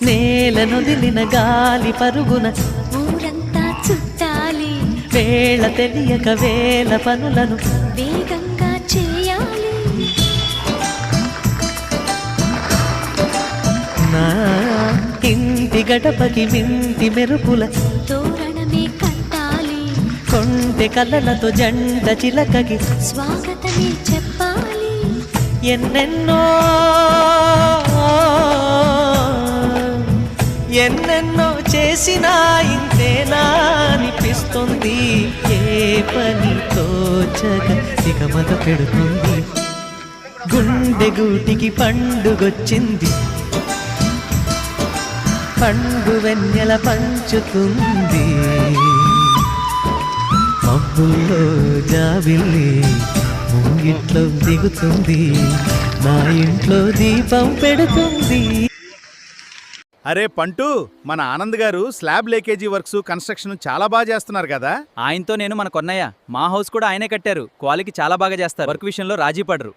నేలనొదిలిన గాలి పరుగున ఊరంతా చుట్టాలి, వేళ తెలియక వేల పనులను వేగంగా చేయాలి. నా ఇంటి గడపకి వింటి మెరుపుల తోరణమే కట్టాలి, కొంటె కలలతో జంట చిలకకి స్వాగతమే చెప్పాలి. ఎన్నెన్నో ఎన్నెన్నో చేసినా ఇంతేనా అనిపిస్తుంది. ఏ పని తోచక దిగమగ పెడుతుంది. గుండె గూటికి పండుగొచ్చింది, పండు వెన్నెల పంచుతుంది. మబ్బుల్లో జాబిల్లి ముంగిట్లో దిగుతుంది, నా ఇంట్లో దీపం పెడుతుంది. అరే పంటు, మన ఆనంద్ గారు స్లాబ్ లీకేజీ వర్క్స్ కన్స్ట్రక్షన్ చాలా బాగా చేస్తున్నారు కదా. ఆయనతో నేను మన కొన్నయ్య మా హౌస్ కూడా ఆయనే కట్టారు. క్వాలిటీ చాలా బాగా చేస్తారు, వర్క్ విషయంలో రాజీ పడరు.